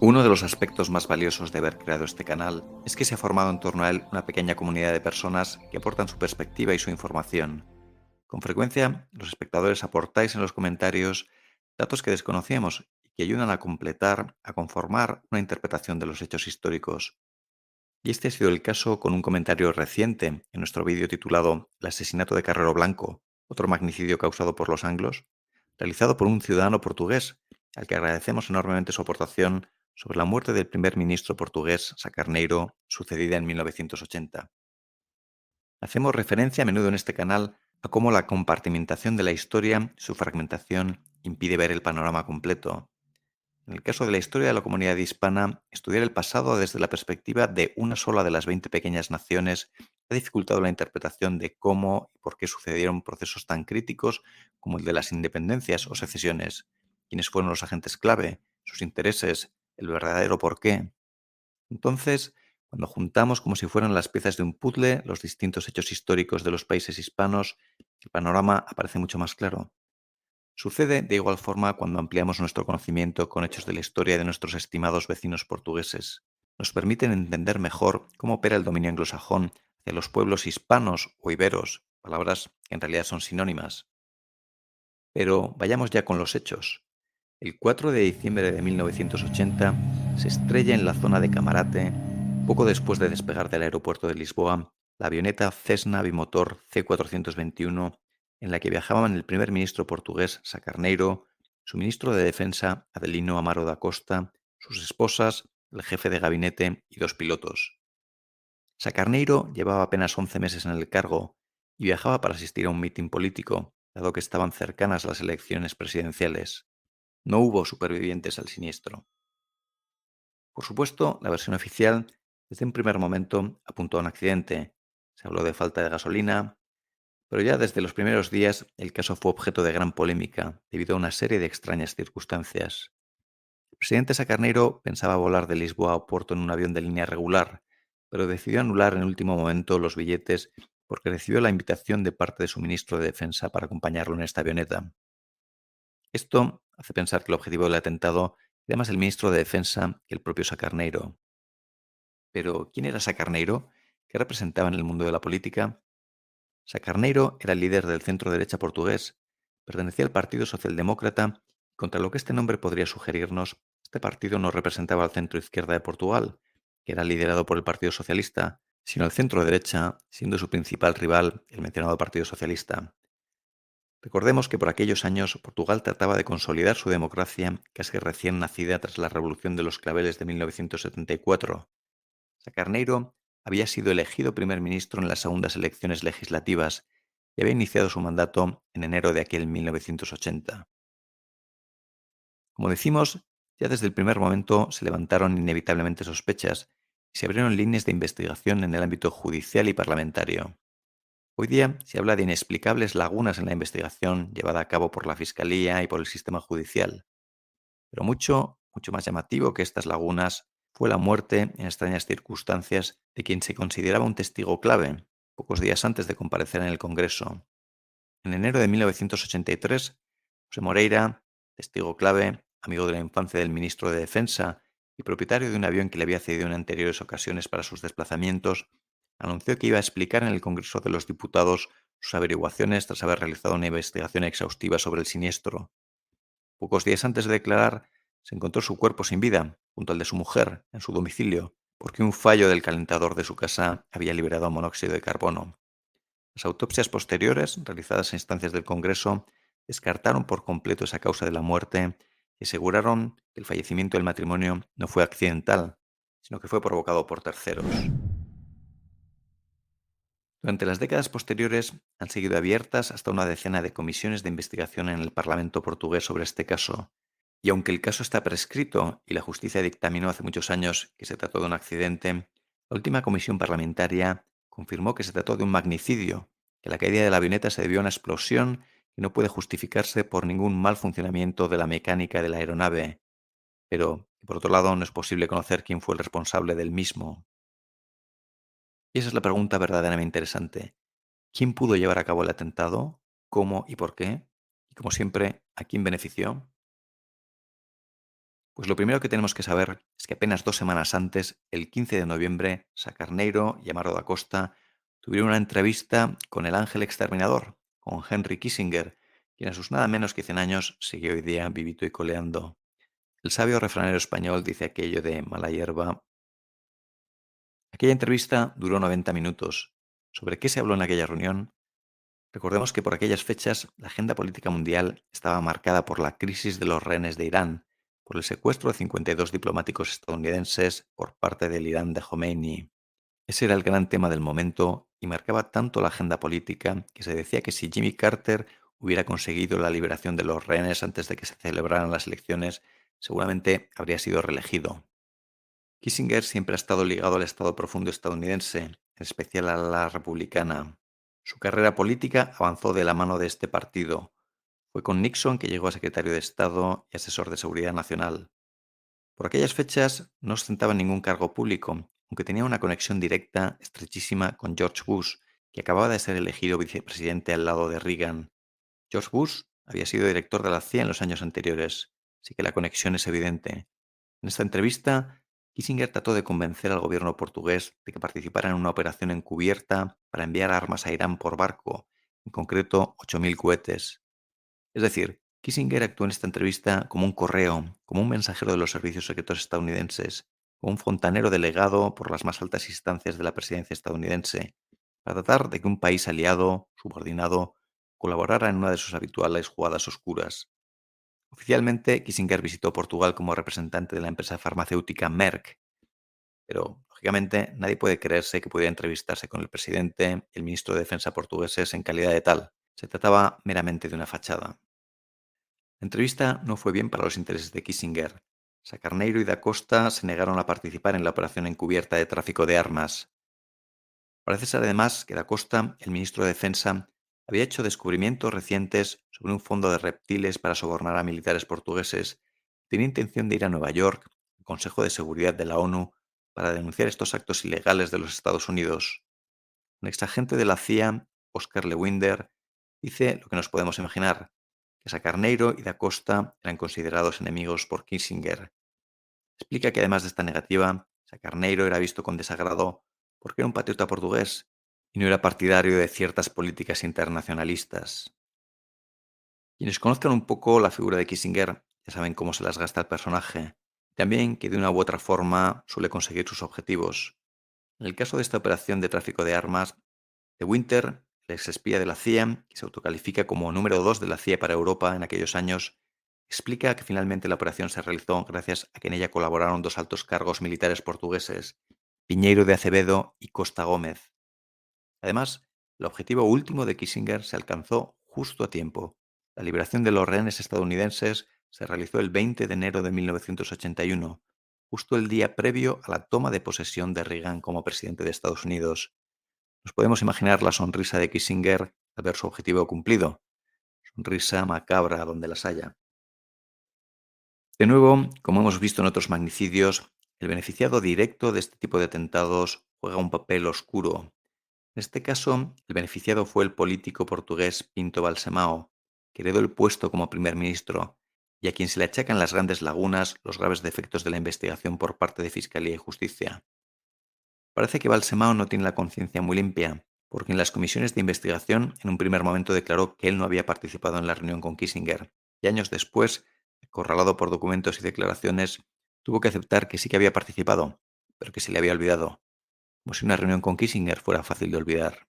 Uno de los aspectos más valiosos de haber creado este canal es que se ha formado en torno a él una pequeña comunidad de personas que aportan su perspectiva y su información. Con frecuencia, los espectadores aportáis en los comentarios datos que desconocíamos y que ayudan a completar, a conformar una interpretación de los hechos históricos. Y este ha sido el caso con un comentario reciente en nuestro vídeo titulado El asesinato de Carrero Blanco, otro magnicidio causado por los anglos, realizado por un ciudadano portugués, al que agradecemos enormemente su aportación sobre la muerte del primer ministro portugués Sá Carneiro, sucedida en 1980. Hacemos referencia a menudo en este canal a cómo la compartimentación de la historia, su fragmentación, impide ver el panorama completo. En el caso de la historia de la comunidad hispana, estudiar el pasado desde la perspectiva de una sola de las 20 pequeñas naciones ha dificultado la interpretación de cómo y por qué sucedieron procesos tan críticos como el de las independencias o secesiones, quiénes fueron los agentes clave, sus intereses, el verdadero porqué. Entonces, cuando juntamos como si fueran las piezas de un puzzle los distintos hechos históricos de los países hispanos, el panorama aparece mucho más claro. Sucede de igual forma cuando ampliamos nuestro conocimiento con hechos de la historia de nuestros estimados vecinos portugueses. Nos permiten entender mejor cómo opera el dominio anglosajón hacia los pueblos hispanos o iberos, palabras que en realidad son sinónimas. Pero vayamos ya con los hechos. El 4 de diciembre de 1980 se estrella en la zona de Camarate, poco después de despegar del aeropuerto de Lisboa, la avioneta Cessna bimotor C-421, en la que viajaban el primer ministro portugués Sá Carneiro, su ministro de Defensa Adelino Amaro da Costa, sus esposas, el jefe de gabinete y dos pilotos. Sá Carneiro llevaba apenas 11 meses en el cargo y viajaba para asistir a un mitin político, dado que estaban cercanas las elecciones presidenciales. No hubo supervivientes al siniestro. Por supuesto, la versión oficial, desde un primer momento, apuntó a un accidente. Se habló de falta de gasolina, pero ya desde los primeros días el caso fue objeto de gran polémica debido a una serie de extrañas circunstancias. El presidente Sacarneiro pensaba volar de Lisboa a Porto en un avión de línea regular, pero decidió anular en el último momento los billetes porque recibió la invitación de parte de su ministro de Defensa para acompañarlo en esta avioneta. Esto hace pensar que el objetivo del atentado era más el ministro de Defensa que el propio Sacarneiro. Pero, ¿quién era Sacarneiro? ¿Qué representaba en el mundo de la política? Sacarneiro era el líder del centro-derecha portugués. Pertenecía al Partido Socialdemócrata y, contra lo que este nombre podría sugerirnos, este partido no representaba al centro-izquierda de Portugal, que era liderado por el Partido Socialista, sino al centro-derecha, siendo su principal rival el mencionado Partido Socialista. Recordemos que por aquellos años Portugal trataba de consolidar su democracia casi recién nacida tras la Revolución de los Claveles de 1974. Sacarneiro había sido elegido primer ministro en las segundas elecciones legislativas y había iniciado su mandato en enero de aquel 1980. Como decimos, ya desde el primer momento se levantaron inevitablemente sospechas y se abrieron líneas de investigación en el ámbito judicial y parlamentario. Hoy día se habla de inexplicables lagunas en la investigación llevada a cabo por la Fiscalía y por el sistema judicial. Pero mucho más llamativo que estas lagunas fue la muerte en extrañas circunstancias de quien se consideraba un testigo clave, pocos días antes de comparecer en el Congreso. En enero de 1983, José Moreira, testigo clave, amigo de la infancia del ministro de Defensa y propietario de un avión que le había cedido en anteriores ocasiones para sus desplazamientos, anunció que iba a explicar en el Congreso de los Diputados sus averiguaciones tras haber realizado una investigación exhaustiva sobre el siniestro. Pocos días antes de declarar, se encontró su cuerpo sin vida, junto al de su mujer, en su domicilio, porque un fallo del calentador de su casa había liberado monóxido de carbono. Las autopsias posteriores, realizadas a instancias del Congreso, descartaron por completo esa causa de la muerte y aseguraron que el fallecimiento del matrimonio no fue accidental, sino que fue provocado por terceros. Durante las décadas posteriores han seguido abiertas hasta una decena de comisiones de investigación en el Parlamento portugués sobre este caso, y aunque el caso está prescrito y la justicia dictaminó hace muchos años que se trató de un accidente, la última comisión parlamentaria confirmó que se trató de un magnicidio, que la caída de la avioneta se debió a una explosión que no puede justificarse por ningún mal funcionamiento de la mecánica de la aeronave, pero por otro lado no es posible conocer quién fue el responsable del mismo. Y esa es la pregunta verdaderamente interesante. ¿Quién pudo llevar a cabo el atentado? ¿Cómo y por qué? Y como siempre, ¿a quién benefició? Pues lo primero que tenemos que saber es que apenas 2 semanas antes, el 15 de noviembre, Sacarneiro y Amaro da Costa tuvieron una entrevista con el ángel exterminador, con Henry Kissinger, quien a sus nada menos que 100 años sigue hoy día vivito y coleando. El sabio refranero español dice aquello de mala hierba. Aquella entrevista duró 90 minutos. ¿Sobre qué se habló en aquella reunión? Recordemos que por aquellas fechas la agenda política mundial estaba marcada por la crisis de los rehenes de Irán, por el secuestro de 52 diplomáticos estadounidenses por parte del Irán de Khomeini. Ese era el gran tema del momento y marcaba tanto la agenda política que se decía que si Jimmy Carter hubiera conseguido la liberación de los rehenes antes de que se celebraran las elecciones, seguramente habría sido reelegido. Kissinger siempre ha estado ligado al Estado profundo estadounidense, en especial a la republicana. Su carrera política avanzó de la mano de este partido. Fue con Nixon que llegó a secretario de Estado y asesor de Seguridad Nacional. Por aquellas fechas no ostentaba ningún cargo público, aunque tenía una conexión directa, estrechísima con George Bush, que acababa de ser elegido vicepresidente al lado de Reagan. George Bush había sido director de la CIA en los años anteriores, así que la conexión es evidente. En esta entrevista, Kissinger trató de convencer al gobierno portugués de que participara en una operación encubierta para enviar armas a Irán por barco, en concreto 8.000 cohetes. Es decir, Kissinger actuó en esta entrevista como un correo, como un mensajero de los servicios secretos estadounidenses, como un fontanero delegado por las más altas instancias de la presidencia estadounidense, para tratar de que un país aliado, subordinado, colaborara en una de sus habituales jugadas oscuras. Oficialmente, Kissinger visitó Portugal como representante de la empresa farmacéutica Merck, pero lógicamente nadie puede creerse que pudiera entrevistarse con el presidente y el ministro de Defensa portugueses en calidad de tal. Se trataba meramente de una fachada. La entrevista no fue bien para los intereses de Kissinger. Sacarneiro y Da Costa se negaron a participar en la operación encubierta de tráfico de armas. Parece ser además que Da Costa, el ministro de Defensa, había hecho descubrimientos recientes sobre un fondo de reptiles para sobornar a militares portugueses. Tenía intención de ir a Nueva York, al Consejo de Seguridad de la ONU, para denunciar estos actos ilegales de los Estados Unidos. Un exagente de la CIA, Oscar Lewinder, dice lo que nos podemos imaginar, que Sacarneiro y Da Costa eran considerados enemigos por Kissinger. Explica que además de esta negativa, Sacarneiro era visto con desagrado porque era un patriota portugués y no era partidario de ciertas políticas internacionalistas. Quienes conozcan un poco la figura de Kissinger ya saben cómo se las gasta el personaje, y también que de una u otra forma suele conseguir sus objetivos. En el caso de esta operación de tráfico de armas, de Winter, el exespía de la CIA, que se autocalifica como número 2 de la CIA para Europa en aquellos años, explica que finalmente la operación se realizó gracias a que en ella colaboraron dos altos cargos militares portugueses, Piñeiro de Acevedo y Costa Gómez. Además, el objetivo último de Kissinger se alcanzó justo a tiempo. La liberación de los rehenes estadounidenses se realizó el 20 de enero de 1981, justo el día previo a la toma de posesión de Reagan como presidente de Estados Unidos. Nos podemos imaginar la sonrisa de Kissinger al ver su objetivo cumplido. Sonrisa macabra donde las haya. De nuevo, como hemos visto en otros magnicidios, el beneficiado directo de este tipo de atentados juega un papel oscuro. En este caso, el beneficiado fue el político portugués Pinto Balsemao, que heredó el puesto como primer ministro y a quien se le achacan las grandes lagunas, los graves defectos de la investigación por parte de Fiscalía y Justicia. Parece que Balsemao no tiene la conciencia muy limpia, porque en las comisiones de investigación en un primer momento declaró que él no había participado en la reunión con Kissinger, y años después, acorralado por documentos y declaraciones, tuvo que aceptar que sí que había participado, pero que se le había olvidado, como si una reunión con Kissinger fuera fácil de olvidar.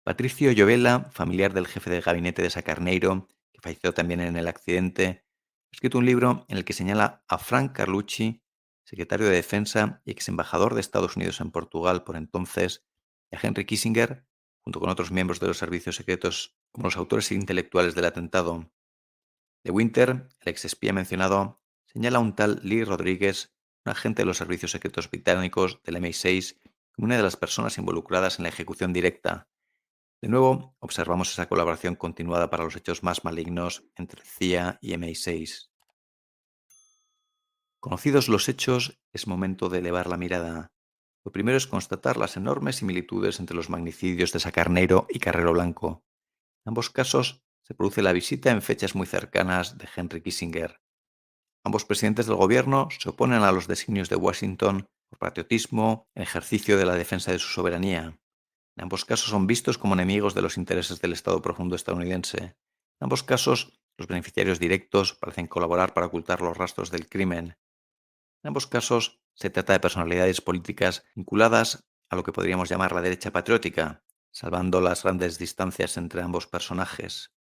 Patricio Llovela, familiar del jefe de gabinete de Sacarneiro, que falleció también en el accidente, ha escrito un libro en el que señala a Frank Carlucci, secretario de Defensa y ex embajador de Estados Unidos en Portugal por entonces, y a Henry Kissinger, junto con otros miembros de los servicios secretos, como los autores intelectuales del atentado. De Winter, el ex espía mencionado, señala a un tal Lee Rodríguez, un agente de los servicios secretos británicos del MI6, como una de las personas involucradas en la ejecución directa. De nuevo, observamos esa colaboración continuada para los hechos más malignos entre CIA y MI6. Conocidos los hechos, es momento de elevar la mirada. Lo primero es constatar las enormes similitudes entre los magnicidios de Sacarneiro y Carrero Blanco. En ambos casos, se produce la visita en fechas muy cercanas de Henry Kissinger. Ambos presidentes del gobierno se oponen a los designios de Washington por patriotismo en ejercicio de la defensa de su soberanía. En ambos casos son vistos como enemigos de los intereses del Estado profundo estadounidense. En ambos casos, los beneficiarios directos parecen colaborar para ocultar los rastros del crimen. En ambos casos, se trata de personalidades políticas vinculadas a lo que podríamos llamar la derecha patriótica, salvando las grandes distancias entre ambos personajes.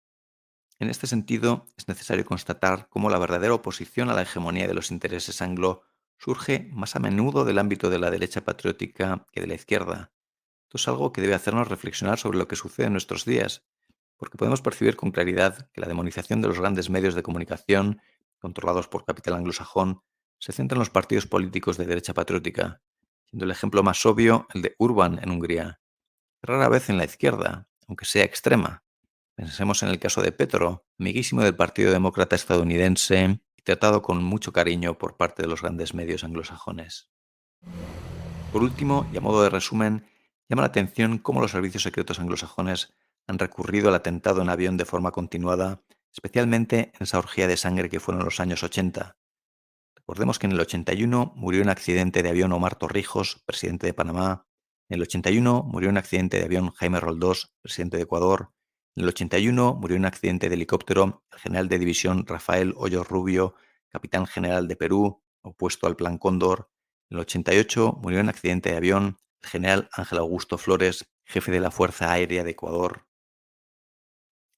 En este sentido, es necesario constatar cómo la verdadera oposición a la hegemonía de los intereses anglo surge más a menudo del ámbito de la derecha patriótica que de la izquierda. Esto es algo que debe hacernos reflexionar sobre lo que sucede en nuestros días, porque podemos percibir con claridad que la demonización de los grandes medios de comunicación, controlados por capital anglosajón, se centra en los partidos políticos de derecha patriótica, siendo el ejemplo más obvio el de Urban en Hungría, rara vez en la izquierda, aunque sea extrema. Pensemos en el caso de Petro, amiguísimo del Partido Demócrata estadounidense y tratado con mucho cariño por parte de los grandes medios anglosajones. Por último, y a modo de resumen, llama la atención cómo los servicios secretos anglosajones han recurrido al atentado en avión de forma continuada, especialmente en esa orgía de sangre que fueron los años 80. Recordemos que en el 81 murió en accidente de avión Omar Torrijos, presidente de Panamá. En el 81 murió en accidente de avión Jaime Roldós, presidente de Ecuador. En el 81 murió en accidente de helicóptero el general de división Rafael Hoyos Rubio, capitán general de Perú, opuesto al Plan Cóndor. En el 88 murió en accidente de avión el general Ángel Augusto Flores, jefe de la Fuerza Aérea de Ecuador.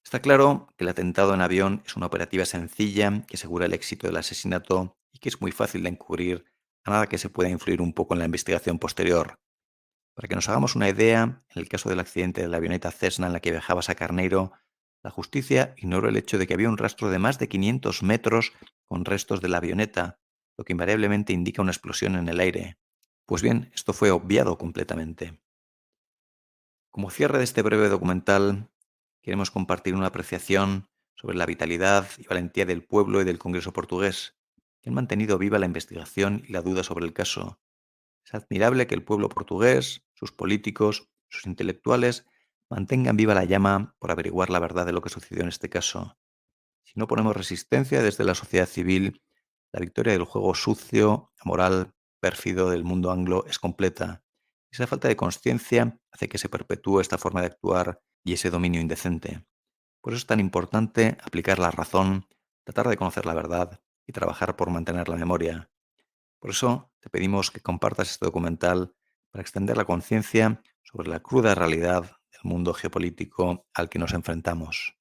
Está claro que el atentado en avión es una operativa sencilla que asegura el éxito del asesinato y que es muy fácil de encubrir, a nada que se pueda influir un poco en la investigación posterior. Para que nos hagamos una idea, en el caso del accidente de la avioneta Cessna en la que viajaba Sacarneiro, la justicia ignoró el hecho de que había un rastro de más de 500 metros con restos de la avioneta, lo que invariablemente indica una explosión en el aire. Pues bien, esto fue obviado completamente. Como cierre de este breve documental, queremos compartir una apreciación sobre la vitalidad y valentía del pueblo y del Congreso portugués, que han mantenido viva la investigación y la duda sobre el caso. Es admirable que el pueblo portugués, sus políticos, sus intelectuales, mantengan viva la llama por averiguar la verdad de lo que sucedió en este caso. Si no ponemos resistencia desde la sociedad civil, la victoria del juego sucio, amoral, pérfido del mundo anglo es completa. Esa falta de conciencia hace que se perpetúe esta forma de actuar y ese dominio indecente. Por eso es tan importante aplicar la razón, tratar de conocer la verdad y trabajar por mantener la memoria. Por eso te pedimos que compartas este documental para extender la conciencia sobre la cruda realidad del mundo geopolítico al que nos enfrentamos.